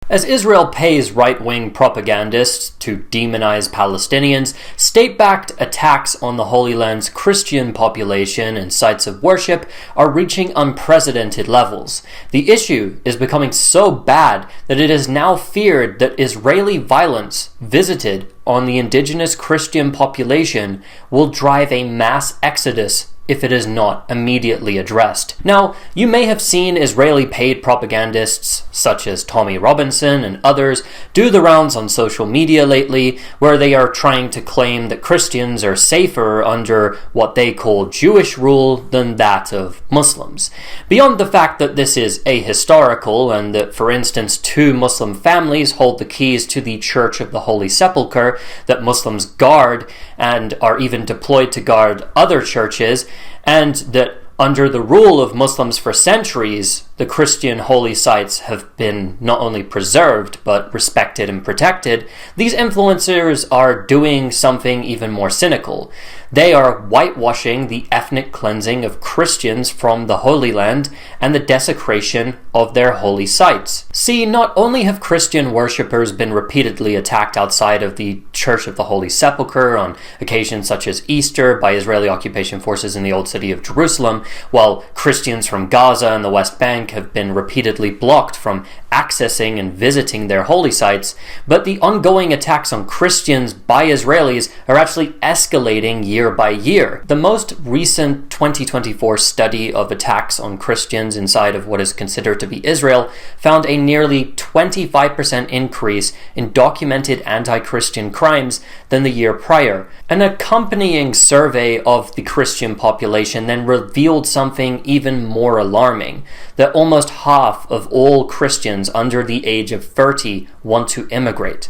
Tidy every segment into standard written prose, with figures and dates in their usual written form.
As Israel pays right-wing propagandists to demonize Palestinians, state-backed attacks on the Holy Land's Christian population and sites of worship are reaching unprecedented levels. The issue is becoming so bad that it is now feared that Israeli violence visited on the indigenous Christian population will drive a mass exodus if it is not immediately addressed. Now, you may have seen Israeli paid propagandists such as Tommy Robinson and others do the rounds on social media lately, where they are trying to claim that Christians are safer under what they call Jewish rule than that of Muslims. Beyond the fact that this is ahistorical and that, for instance, 2 Muslim families hold the keys to the Church of the Holy Sepulchre that Muslims guard and are even deployed to guard other churches, and that under the rule of Muslims for centuries, the Christian holy sites have been not only preserved, but respected and protected, these influencers are doing something even more cynical. They are whitewashing the ethnic cleansing of Christians from the Holy Land and the desecration of their holy sites. See, not only have Christian worshippers been repeatedly attacked outside of the Church of the Holy Sepulchre on occasions such as Easter by Israeli occupation forces in the Old City of Jerusalem, while Christians from Gaza and the West Bank have been repeatedly blocked from accessing and visiting their holy sites, but the ongoing attacks on Christians by Israelis are actually escalating year by year. The most recent 2024 study of attacks on Christians inside of what is considered to be Israel found a nearly 25% increase in documented anti-Christian crimes than the year prior. An accompanying survey of the Christian population then revealed something even more alarming, that almost half of all Christians under the age of 30 want to immigrate.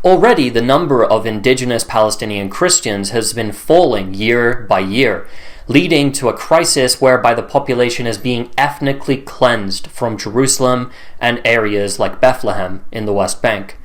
Already, the number of indigenous Palestinian Christians has been falling year by year, leading to a crisis whereby the population is being ethnically cleansed from Jerusalem and areas like Bethlehem in the West Bank.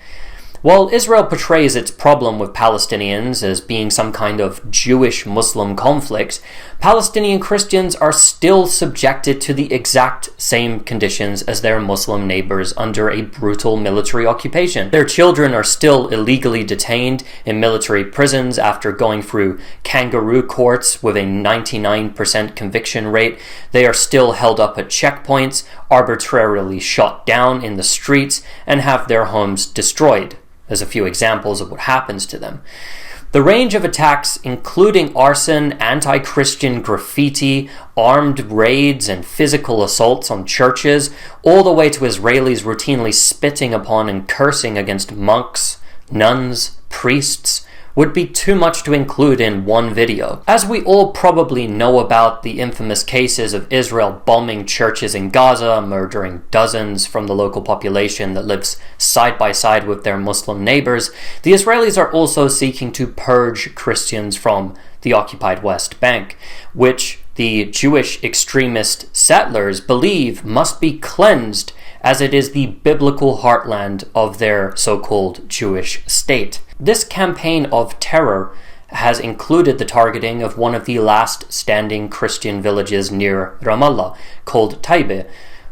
While Israel portrays its problem with Palestinians as being some kind of Jewish-Muslim conflict, Palestinian Christians are still subjected to the exact same conditions as their Muslim neighbors under a brutal military occupation. Their children are still illegally detained in military prisons after going through kangaroo courts with a 99% conviction rate. They are still held up at checkpoints, arbitrarily shot down in the streets, and have their homes destroyed, as a few examples of what happens to them. The range of attacks, including arson, anti-Christian graffiti, armed raids, and physical assaults on churches, all the way to Israelis routinely spitting upon and cursing against monks, nuns, priests, would be too much to include in one video. As we all probably know about the infamous cases of Israel bombing churches in Gaza, murdering dozens from the local population that lives side by side with their Muslim neighbors, the Israelis are also seeking to purge Christians from the occupied West Bank, which the Jewish extremist settlers believe must be cleansed as it is the biblical heartland of their so-called Jewish state. This campaign of terror has included the targeting of one of the last standing Christian villages near Ramallah, called Taibe,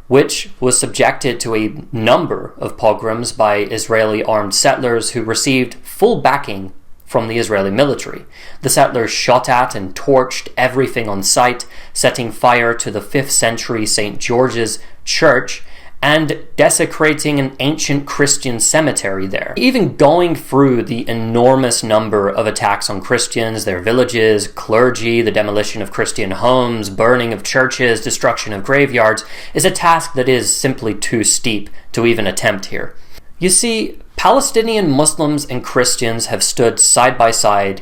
which was subjected to a number of pogroms by Israeli armed settlers who received full backing from the Israeli military. The settlers shot at and torched everything on sight, setting fire to the 5th century St. George's Church and desecrating an ancient Christian cemetery there. Even going through the enormous number of attacks on Christians, their villages, clergy, the demolition of Christian homes, burning of churches, destruction of graveyards, is a task that is simply too steep to even attempt here. You see, Palestinian Muslims and Christians have stood side by side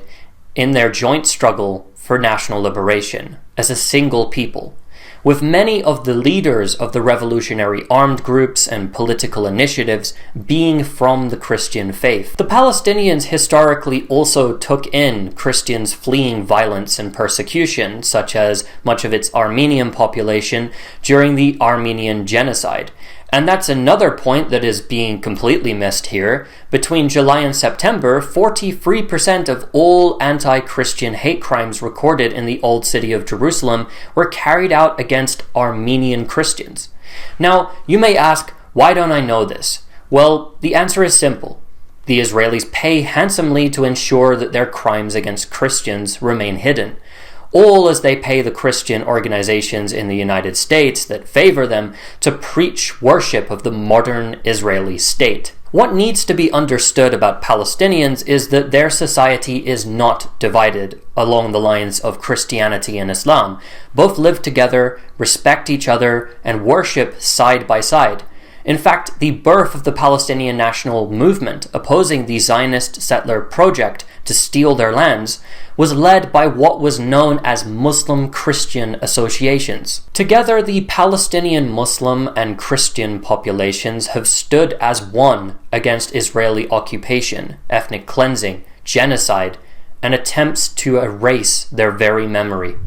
in their joint struggle for national liberation as a single people, with many of the leaders of the revolutionary armed groups and political initiatives being from the Christian faith. The Palestinians historically also took in Christians fleeing violence and persecution, such as much of its Armenian population during the Armenian Genocide. And that's another point that is being completely missed here. Between July and September, 43% of all anti-Christian hate crimes recorded in the Old City of Jerusalem were carried out against Armenian Christians. Now, you may ask, why don't I know this? Well, the answer is simple. The Israelis pay handsomely to ensure that their crimes against Christians remain hidden, all as they pay the Christian organizations in the United States that favor them to preach worship of the modern Israeli state. What needs to be understood about Palestinians is that their society is not divided along the lines of Christianity and Islam. Both live together, respect each other, and worship side by side. In fact, the birth of the Palestinian national movement opposing the Zionist settler project to steal their lands was led by what was known as Muslim-Christian associations. Together, the Palestinian Muslim and Christian populations have stood as one against Israeli occupation, ethnic cleansing, genocide, and attempts to erase their very memory.